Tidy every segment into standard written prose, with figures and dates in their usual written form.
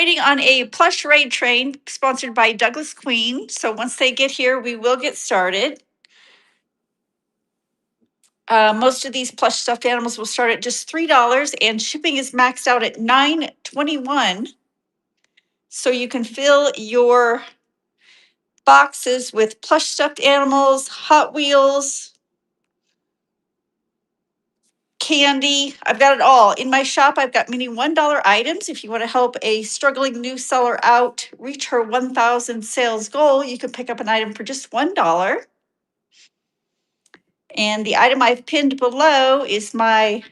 Waiting on a plush raid train sponsored by Douglas Queen. So once they get here, we will get started. Most of these plush stuffed animals will start at just $3, and shipping is maxed out at $9.21. So you can fill your boxes with plush stuffed animals, Hot Wheels, candy. I've got it all. In my shop, I've got many $1 items. If you want to help a struggling new seller out reach her 1,000 sales goal, you can pick up an item for just $1. And the item I've pinned below is my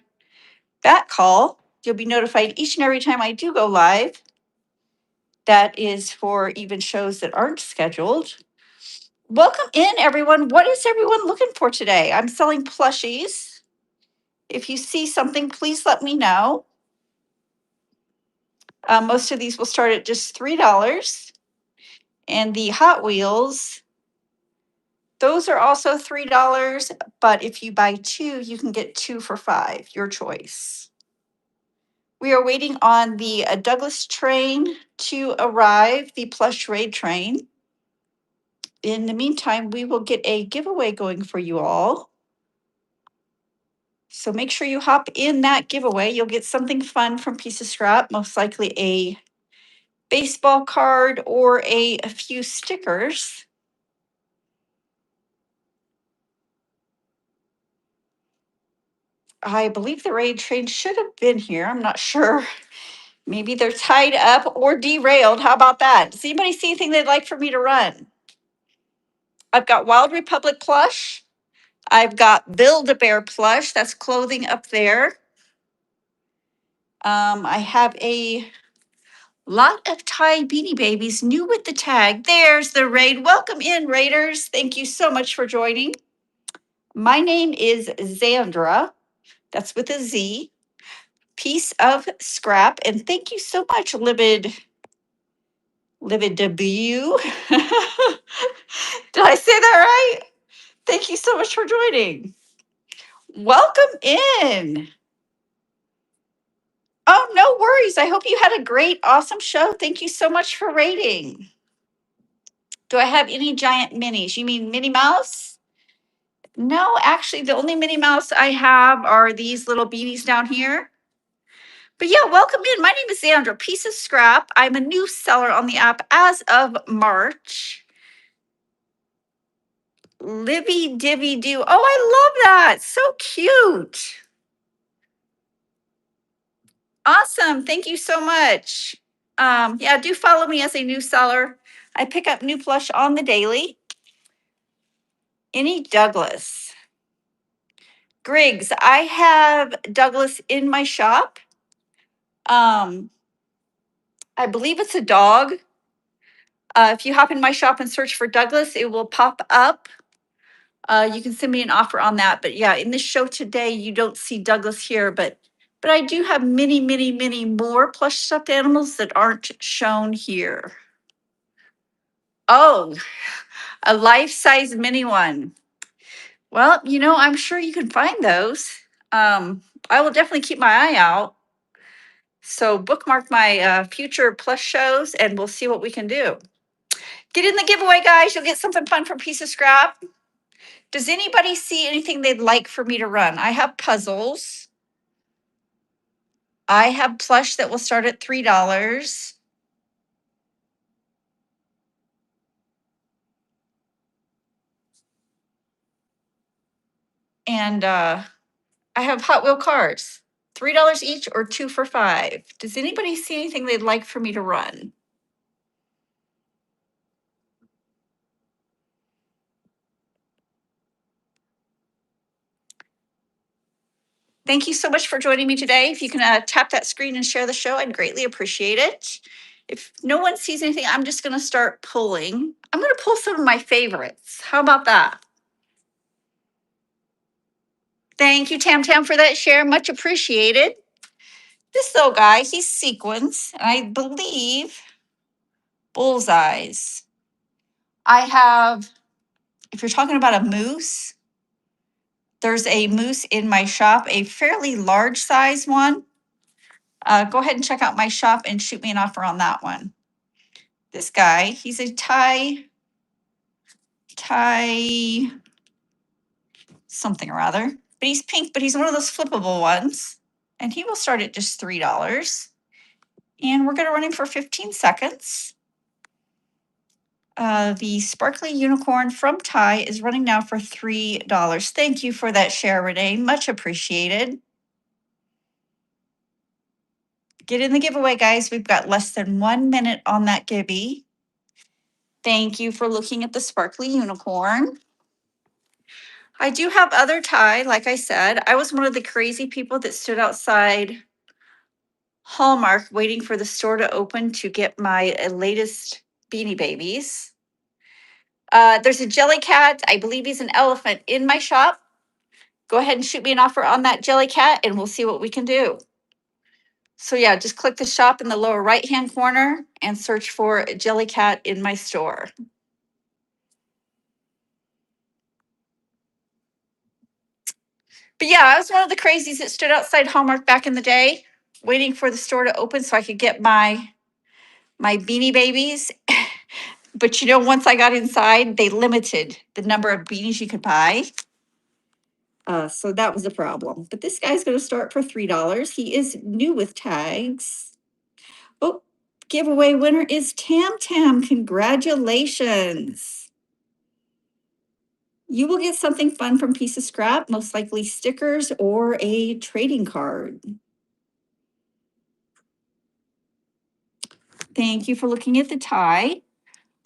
bat call. You'll be notified each and every time I do go live. That is for even shows that aren't scheduled. Welcome in, everyone. What is everyone looking for today? I'm selling plushies. If you see something, please let me know. Most of these will start at just $3. And the Hot Wheels, those are also $3. But if you buy two, you can get two for $5, your choice. We are waiting on the Douglas train to arrive, the plush raid train. In the meantime, we will get a giveaway going for you all. So make sure you hop in that giveaway. You'll get something fun from Piece of Scrap, most likely a baseball card or a few stickers. I believe the raid train should have been here. I'm not sure. Maybe they're tied up or derailed. How about that? Does anybody see anything they'd like for me to run? I've got Wild Republic plush. I've got Build-A-Bear plush. That's clothing up there. I have a lot of Thai Beanie Babies, new with the tag. There's the raid. Welcome in, Raiders. Thank you so much for joining. My name is Zandra. That's with a Z. Piece of Scrap. And thank you so much, Livid W. Did I say that right? Thank you so much for joining. Welcome in. Oh, no worries. I hope you had a great, awesome show. Thank you so much for rating. Do I have any giant minis? You mean Minnie Mouse? No, actually, the only Minnie Mouse I have are these little beanies down here. But yeah, welcome in. My name is Sandra, Piece of Scrap. I'm a new seller on the app as of March. Libby Divvy Do. Oh, I love that. So cute. Awesome. Thank you so much. Yeah, do follow me as a new seller. I pick up new plush on the daily. Any Douglas. Griggs, I have Douglas in my shop. I believe it's a dog. If you hop in my shop and search for Douglas, it will pop up. You can send me an offer on that. But yeah, in this show today, you don't see Douglas here, but I do have many, many, many more plush stuffed animals that aren't shown here. Oh, a life-size mini one. Well, I'm sure you can find those. I will definitely keep my eye out. So bookmark my future plush shows and we'll see what we can do. Get in the giveaway, guys. You'll get something fun from Piece of Scrap. Does anybody see anything they'd like for me to run? I have puzzles. I have plush that will start at $3. And I have Hot Wheel cars, $3 each or two for $5. Does anybody see anything they'd like for me to run? Thank you so much for joining me today. If you can tap that screen and share the show, I'd greatly appreciate it. If no one sees anything, I'm just going to start pulling. I'm going to pull some of my favorites. How about that? Thank you, Tam Tam, for that share. Much appreciated. This little guy, he's sequins, and I believe bullseyes. I have, if you're talking about a moose, there's a moose in my shop, a fairly large size one. Go ahead and check out my shop and shoot me an offer on that one. This guy, he's a Thai something or other, but he's pink, but he's one of those flippable ones. And he will start at just $3. And we're going to run him for 15 seconds. The sparkly unicorn from Thai is running now for $3. Thank you for that share, Renee. Much appreciated. Get in the giveaway, guys. We've got less than 1 minute on that gibby. Thank you for looking at the sparkly unicorn. I do have other Thai, like I said. I was one of the crazy people that stood outside Hallmark waiting for the store to open to get my latest Beanie Babies. There's a jelly cat. I believe he's an elephant in my shop. Go ahead and shoot me an offer on that jelly cat and we'll see what we can do. So yeah, just click the shop in the lower right-hand corner and search for jelly cat in my store. But yeah, I was one of the crazies that stood outside Hallmark back in the day, waiting for the store to open so I could get my Beanie Babies. But you know, once I got inside, they limited the number of beanies you could buy. So that was a problem. But this guy's going to start for $3. He is new with tags. Oh, giveaway winner is Tam Tam. Congratulations. You will get something fun from Piece of Scrap, most likely stickers or a trading card. Thank you for looking at the tie.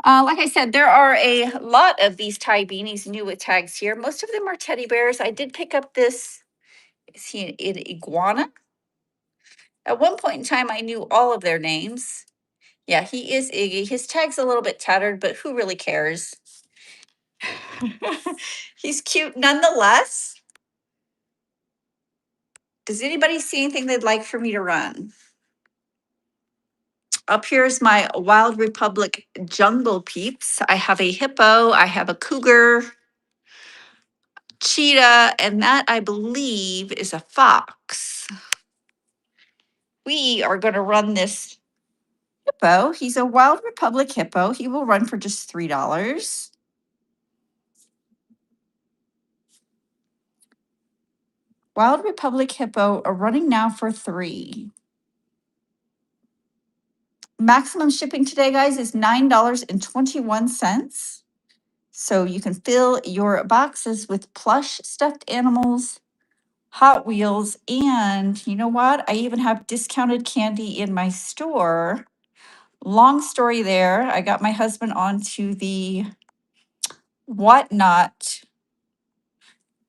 Like I said, there are a lot of these tie beanies new with tags here. Most of them are teddy bears. I did pick up this. Is he an iguana? At one point in time, I knew all of their names. Yeah, he is Iggy. His tag's a little bit tattered, but who really cares? He's cute nonetheless. Does anybody see anything they'd like for me to run? Up here is my Wild Republic Jungle Peeps. I have a hippo, I have a cougar, cheetah, and that I believe is a fox. We are going to run this hippo. He's a Wild Republic hippo. He will run for just $3. Wild Republic hippo are running now for $3. Maximum shipping today, guys, is $9.21. So you can fill your boxes with plush stuffed animals, Hot Wheels, and you know what? I even have discounted candy in my store. Long story there. I got my husband onto the whatnot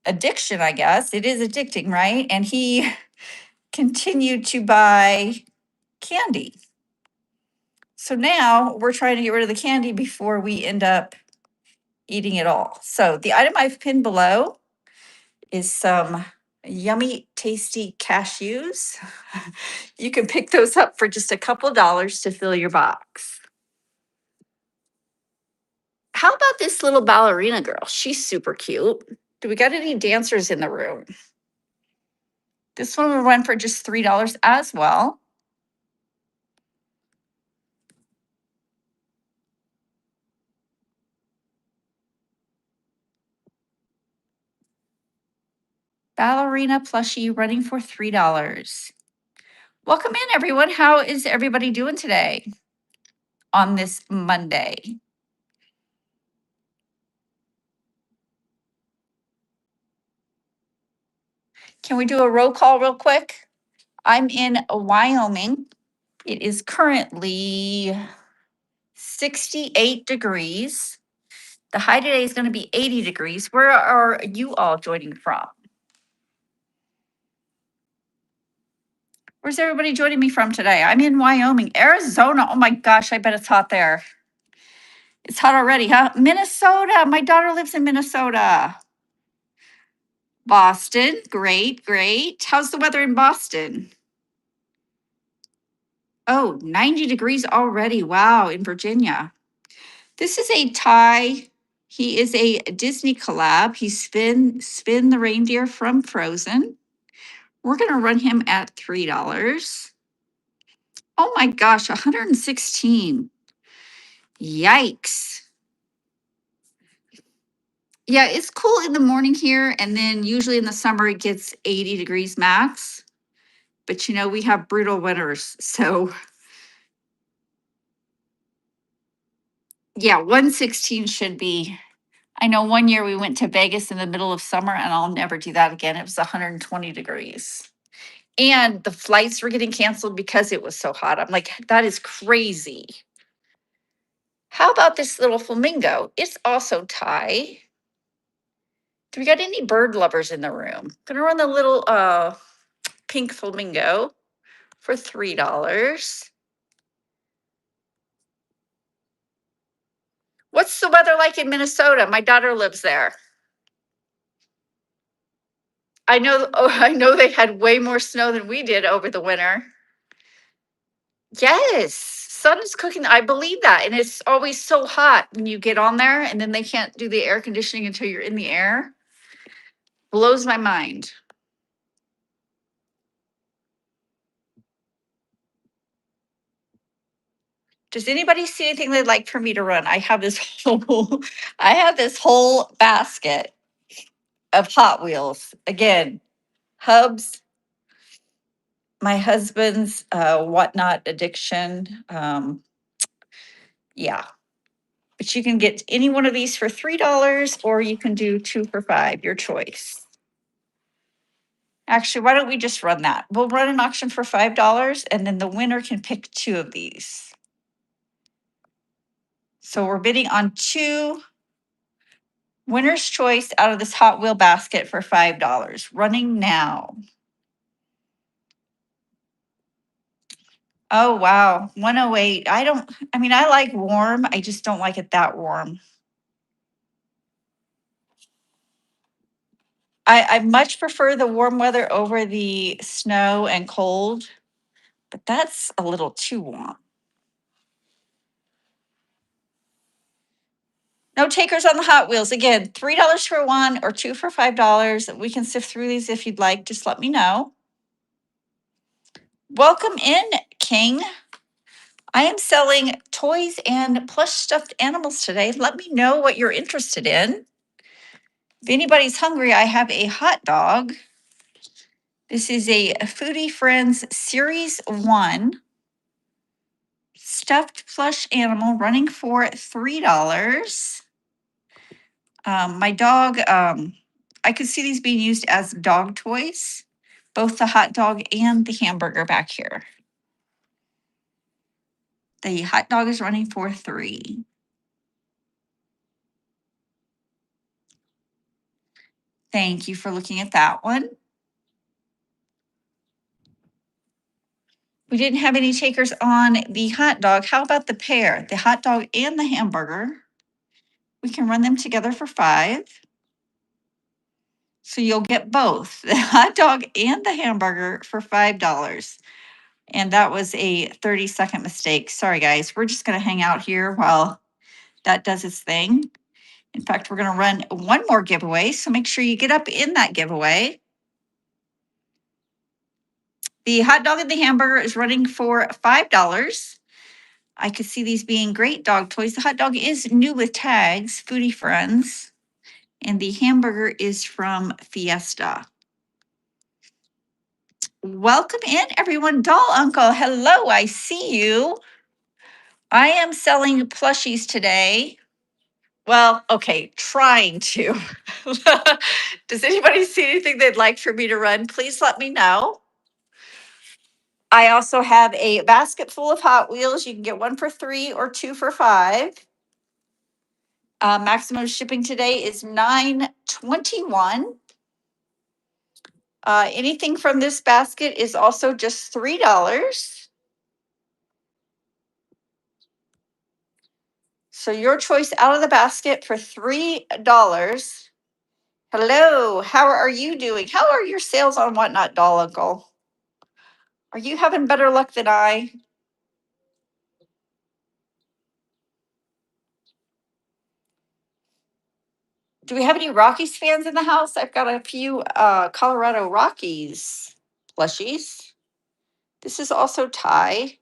addiction, I guess. It is addicting, right? And he continued to buy candy. So now we're trying to get rid of the candy before we end up eating it all. So the item I've pinned below is some yummy, tasty cashews. You can pick those up for just a couple dollars to fill your box. How about this little ballerina girl? She's super cute. Do we got any dancers in the room? This one will run for just $3 as well. Ballerina plushie running for $3. Welcome in, everyone. How is everybody doing today on this Monday? Can we do a roll call real quick? I'm in Wyoming. It is currently 68 degrees. The high today is going to be 80 degrees. Where are you all joining from? Where's everybody joining me from today? I'm in Wyoming. Arizona. Oh my gosh, I bet it's hot there. It's hot already, huh? Minnesota. My daughter lives in Minnesota. Boston. Great, great. How's the weather in Boston? Oh, 90 degrees already. Wow, in Virginia. This is a Thai. He is a Disney collab. He's Spin the reindeer from Frozen. We're going to run him at $3. Oh my gosh, 116. Yikes. Yeah, it's cool in the morning here, and then usually in the summer it gets 80 degrees max. But we have brutal winters. So yeah, 116 should be. I know one year we went to Vegas in the middle of summer, and I'll never do that again. It was 120 degrees. And the flights were getting canceled because it was so hot. I'm like, that is crazy. How about this little flamingo? It's also Thai. Do we got any bird lovers in the room? Gonna run the little pink flamingo for $3. What's the weather like in Minnesota? My daughter lives there. I know, oh, I know they had way more snow than we did over the winter. Yes, sun is cooking. I believe that. And it's always so hot when you get on there, and then they can't do the air conditioning until you're in the air. Blows my mind. Does anybody see anything they'd like for me to run? I have this whole basket of Hot Wheels. Again, hubs, my husband's whatnot addiction. Yeah. But you can get any one of these for $3, or you can do two for $5, your choice. Actually, why don't we just run that? We'll run an auction for $5, and then the winner can pick two of these. So we're bidding on two winner's choice out of this Hot Wheel basket for $5. Running now. Oh, wow. 108. I like warm. I just don't like it that warm. I much prefer the warm weather over the snow and cold, but that's a little too warm. No takers on the Hot Wheels. Again, $3 for one or two for $5. We can sift through these if you'd like. Just let me know. Welcome in, King. I am selling toys and plush stuffed animals today. Let me know what you're interested in. If anybody's hungry, I have a hot dog. This is a Foodie Friends Series 1 stuffed plush animal running for $3. My dog, I could see these being used as dog toys, both the hot dog and the hamburger back here. The hot dog is running for $3. Thank you for looking at that one. We didn't have any takers on the hot dog. How about the pair, the hot dog and the hamburger? We can run them together for $5. So you'll get both the hot dog and the hamburger for $5. And that was a 30-second mistake. Sorry, guys. We're just going to hang out here while that does its thing. In fact, we're going to run one more giveaway. So make sure you get up in that giveaway. The hot dog and the hamburger is running for $5. I could see these being great dog toys. The hot dog is new with tags, Foodie Friends. And the hamburger is from Fiesta. Welcome in, everyone. Doll Uncle, hello, I see you. I am selling plushies today. Well, okay, trying to. Does anybody see anything they'd like for me to run? Please let me know. I also have a basket full of Hot Wheels. You can get one for $3 or two for $5. Maximum shipping today is $9.21. Anything from this basket is also just $3. So your choice out of the basket for $3. Hello, how are you doing? How are your sales on Whatnot, Doll Uncle? Are you having better luck than I? Do we have any Rockies fans in the house? I've got a few Colorado Rockies plushies. This is also Thai.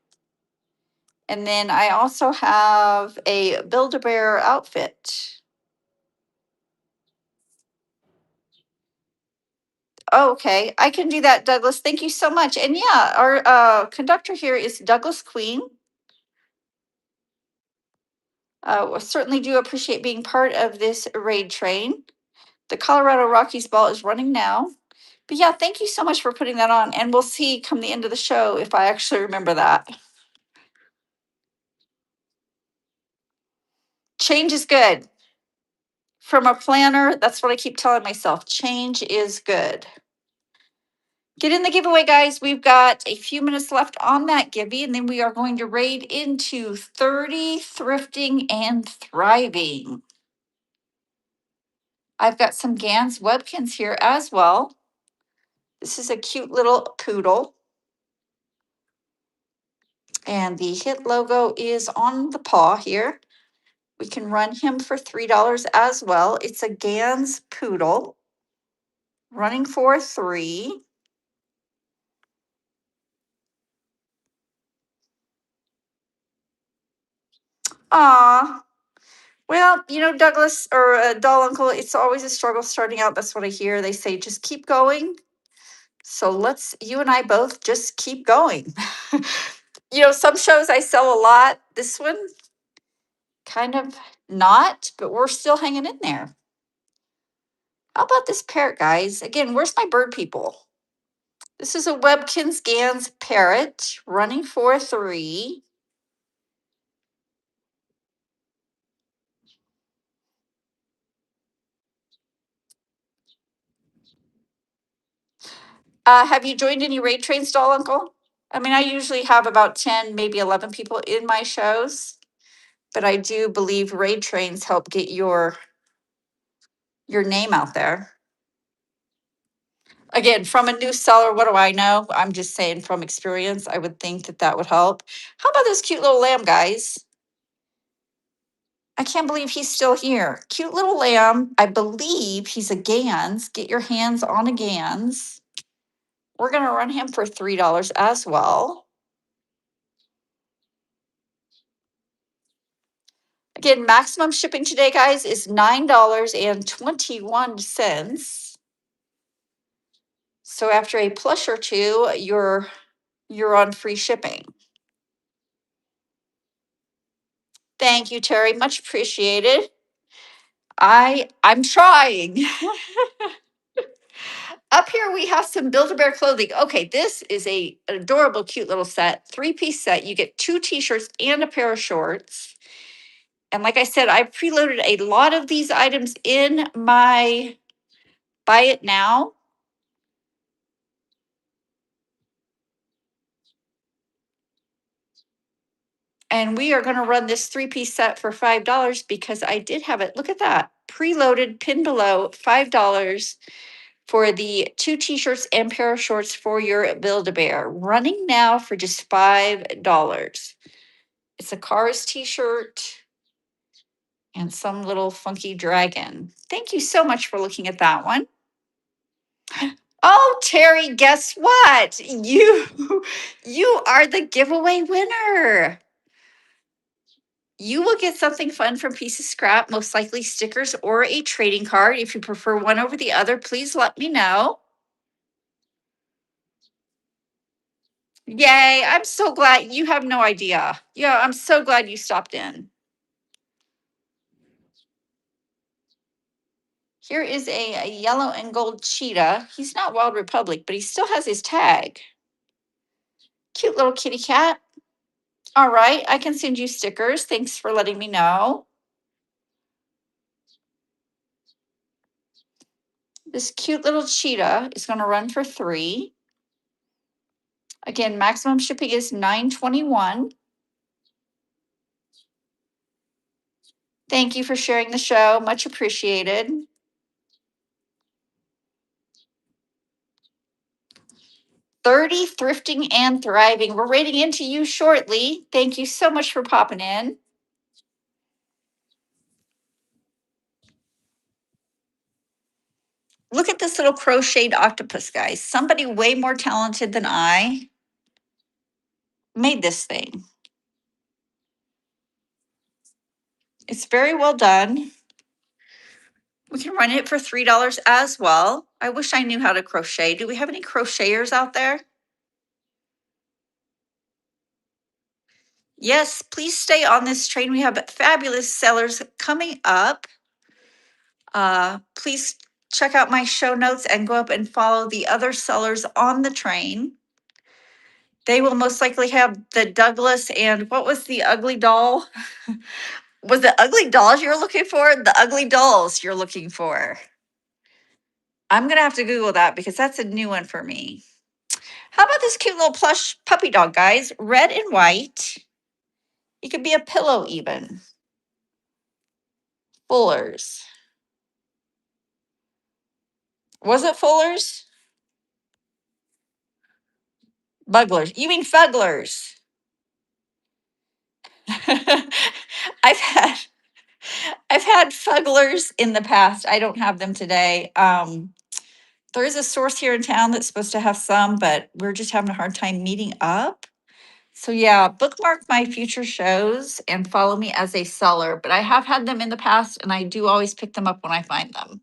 And then I also have a Build-A-Bear outfit. Oh, okay, I can do that, Douglas. Thank you so much. And yeah, our conductor here is Douglas Queen. We certainly do appreciate being part of this raid train. The Colorado Rockies ball is running now. But yeah, thank you so much for putting that on. And we'll see come the end of the show if I actually remember that. Change is good. From a planner, that's what I keep telling myself. Change is good. Get in the giveaway, guys. We've got a few minutes left on that givey, and then we are going to raid into 30 thrifting and thriving. I've got some Ganz Webkins here as well. This is a cute little poodle. And the hit logo is on the paw here. We can run him for $3 as well. It's a Ganz poodle running for 3. Aw. Well, you know, Douglas or Doll Uncle, it's always a struggle starting out. That's what I hear. They say just keep going. So let's, you and I both just keep going. You know, some shows I sell a lot. This one, kind of not, but we're still hanging in there. How about this parrot, guys? Again, where's my bird people? This is a Webkins Ganz parrot running for 3. Have you joined any raid trains, Doll Uncle? I mean, I usually have about 10, maybe 11 people in my shows, but I do believe raid trains help get your name out there. Again, from a new seller, what do I know? I'm just saying from experience, I would think that that would help. How about this cute little lamb, guys? I can't believe he's still here. Cute little lamb. I believe he's a Ganz. Get your hands on a Ganz. We're going to run him for $3 as well. Again, maximum shipping today, guys, is $9.21. So after a plush or two, you're on free shipping. Thank you, Terry. Much appreciated. I'm trying. Up here we have some Build-A-Bear clothing. Okay, this is an adorable, cute little set, 3-piece set. You get 2 t-shirts and a pair of shorts. And like I said, I preloaded a lot of these items in my Buy It Now. And we are going to run this 3-piece set for $5 because I did have it. Look at that. Preloaded, pinned below, $5 for the 2 t-shirts and pair of shorts for your Build-A-Bear. Running now for just $5. It's a Cars t-shirt and some little funky dragon. Thank you so much for looking at that one. Oh, Terry, guess what? You are the giveaway winner. You will get something fun from Piece of Scrap, most likely stickers or a trading card. If you prefer one over the other, please let me know. Yay, I'm so glad. You have no idea. Yeah, I'm so glad you stopped in. Here is a yellow and gold cheetah. He's not Wild Republic, but he still has his tag. Cute little kitty cat. All right, I can send you stickers. Thanks for letting me know. This cute little cheetah is going to run for 3. Again, maximum shipping is $9.21. Thank you for sharing the show. Much appreciated. $30 thrifting and thriving. We're rating into you shortly. Thank you so much for popping in. Look at this little crocheted octopus, guys. Somebody way more talented than I made this thing. It's very well done. We can run it for $3 as well. I wish I knew how to crochet. Do we have any crocheters out there? Yes, please stay on this train. We have fabulous sellers coming up. Please check out my show notes and go up and follow the other sellers on the train. They will most likely have the Douglas and what was the ugly doll? Was it ugly dolls you're looking for? The ugly dolls you're looking for. I'm going to have to Google that because that's a new one for me. How about this cute little plush puppy dog, guys? Red and white. It could be a pillow even. Fullers. Was it Fullers? Bugglers. You mean Fugglers? I've had I've had Fugglers in the past. I don't have them today. There is a source here in town that's supposed to have some, but we're just having a hard time meeting up. So yeah, bookmark my future shows and follow me as a seller. But I have had them in the past and I do always pick them up when I find them.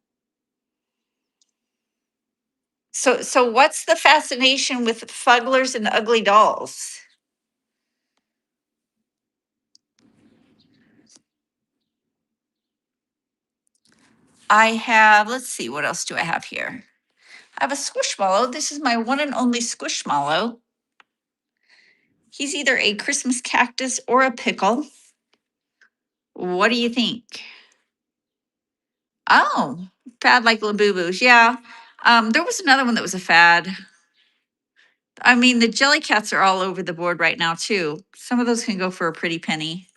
So what's the fascination with Fugglers and ugly dolls? I have, let's see, what else do I have here? I have a Squishmallow. This is my one and only Squishmallow. He's either a Christmas cactus or a pickle. What do you think? Oh, fad like Labubu's. Yeah. There was another one that was a fad. I mean, the jelly cats are all over the board right now, too. Some of those can go for a pretty penny.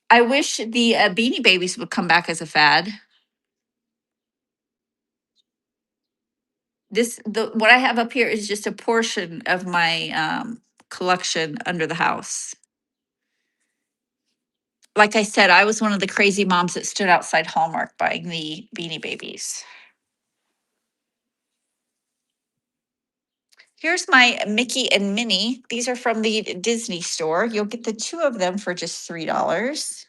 I wish the Beanie Babies would come back as a fad. What I have up here is just a portion of my collection under the house. Like I said, I was one of the crazy moms that stood outside Hallmark buying the Beanie Babies. Here's my Mickey and Minnie. These are from the Disney store. You'll get the two of them for just $3.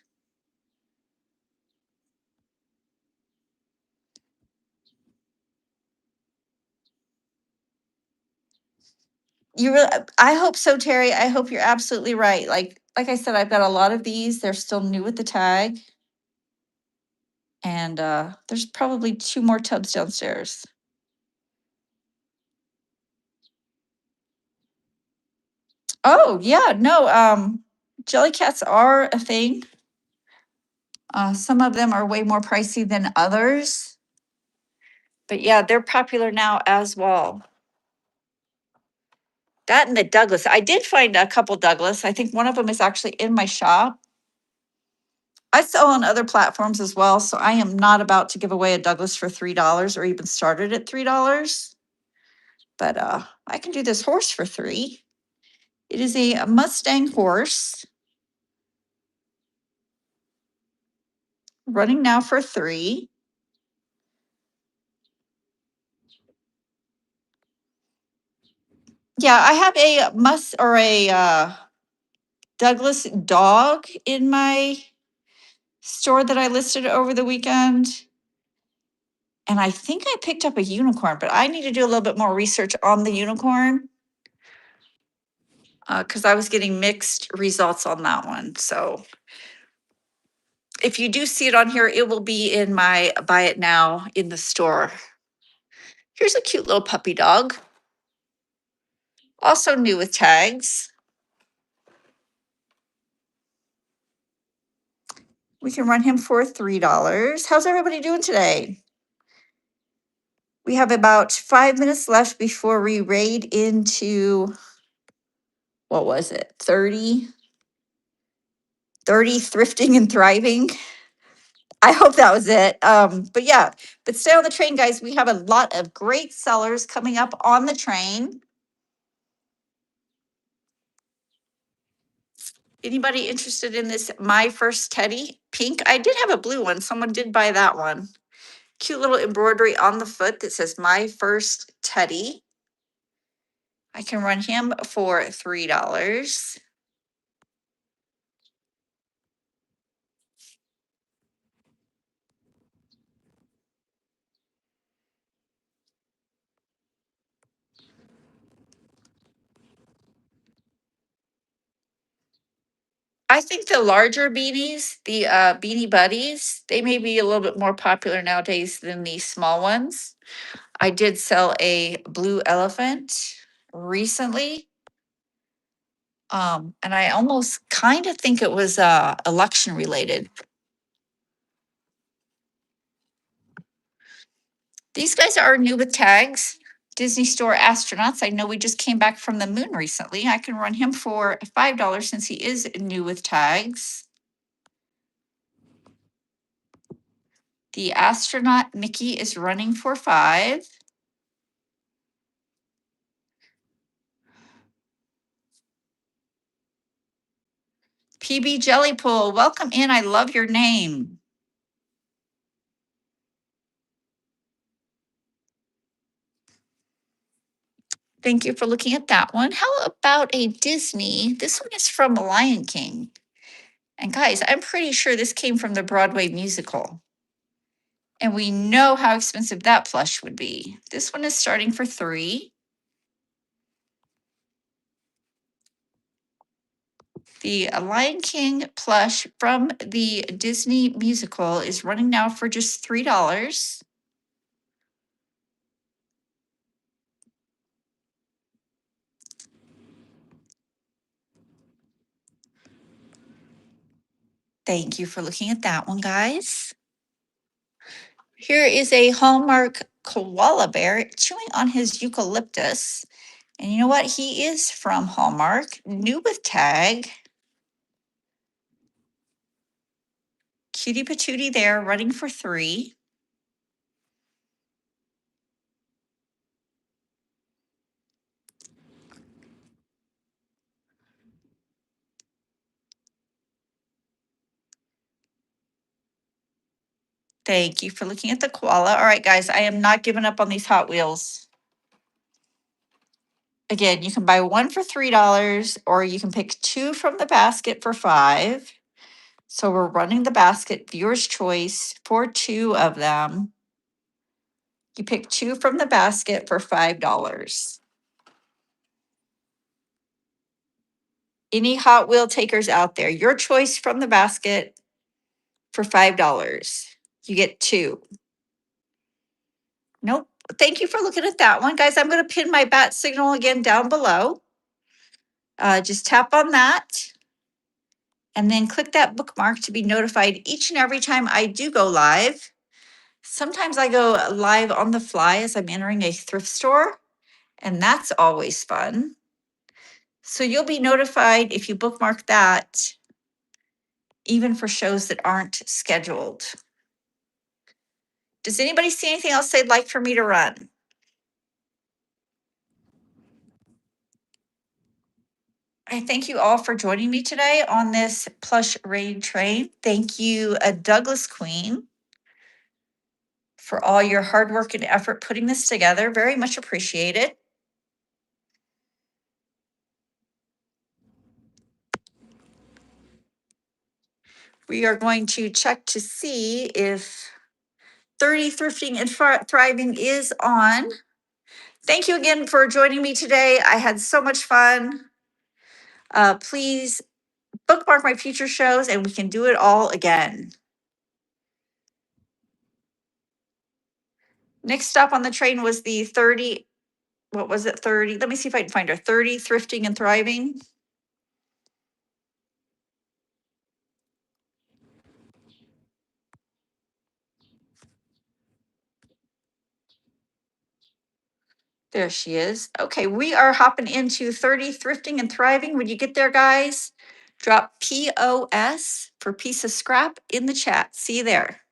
You really, I hope so, Terry. I hope you're absolutely right. Like I said, I've got a lot of these. They're still new with the tag. And there's probably two more tubs downstairs. Oh, yeah, no, jelly cats are a thing. Some of them are way more pricey than others. But yeah, they're popular now as well. That and the Douglas. I did find a couple Douglas. I think one of them is actually in my shop. I sell on other platforms as well, so I am not about to give away a Douglas for $3 or even started at $3. But I can do this horse for 3. It is a Mustang horse running now for 3. Yeah, I have a Douglas dog in my store that I listed over the weekend. And I think I picked up a unicorn, but I need to do a little bit more research on the unicorn because I was getting mixed results on that one. So if you do see it on here, it will be in my buy it now in the store. Here's a cute little puppy dog, also new with tags. We can run him for $3. How's everybody doing today? We have about 5 minutes left before we raid into, what was it, 30 thrifting and thriving. I hope that was it. But yeah, but stay on the train, guys. We have a lot of great sellers coming up on the train. Anybody interested in this My First Teddy pink? I did have a blue one. Someone did buy that one. Cute little embroidery on the foot that says My First Teddy. I can run him for $3. I think the larger beanies, the Beanie Buddies, they may be a little bit more popular nowadays than the small ones. I did sell a blue elephant recently. And I almost kind of think it was election related. These guys are new with tags. Disney Store astronauts. I know we just came back from the moon recently. I can run him for $5 since he is new with tags. The astronaut Mickey is running for 5. PB Jellypool, welcome in. I love your name. Thank you for looking at that one. How about a Disney? This one is from Lion King. And guys, I'm pretty sure this came from the Broadway musical. And we know how expensive that plush would be. This one is starting for 3. The Lion King plush from the Disney musical is running now for just $3. Thank you for looking at that one, guys. Here is a Hallmark koala bear chewing on his eucalyptus. And you know what? He is from Hallmark, new with tag. Cutie patootie there, running for 3. Thank you for looking at the koala. All right, guys, I am not giving up on these Hot Wheels. Again, you can buy one for $3 or you can pick 2 from the basket for 5. So we're running the basket, viewer's choice for 2 of them. You pick 2 from the basket for $5. Any Hot Wheel takers out there, your choice from the basket for $5. You get 2. Nope. Thank you for looking at that one. Guys, I'm going to pin my bat signal again down below. Just tap on that and then click that bookmark to be notified each and every time I do go live. Sometimes I go live on the fly as I'm entering a thrift store, and that's always fun. So you'll be notified if you bookmark that, even for shows that aren't scheduled. Does anybody see anything else they'd like for me to run? I thank you all for joining me today on this plush raid train. Thank you, Douglas Queen, for all your hard work and effort putting this together. Very much appreciated. We are going to check to see if 30 Thrifting and Thriving is on. Thank you again for joining me today. I had so much fun. Please bookmark my future shows and we can do it all again. Next stop on the train was the 30, what was it, 30? Let me see if I can find her. 30 Thrifting and Thriving. There she is. Okay, we are hopping into 30 Thrifting and Thriving. When you get there, guys, drop POS for piece of scrap in the chat. See you there.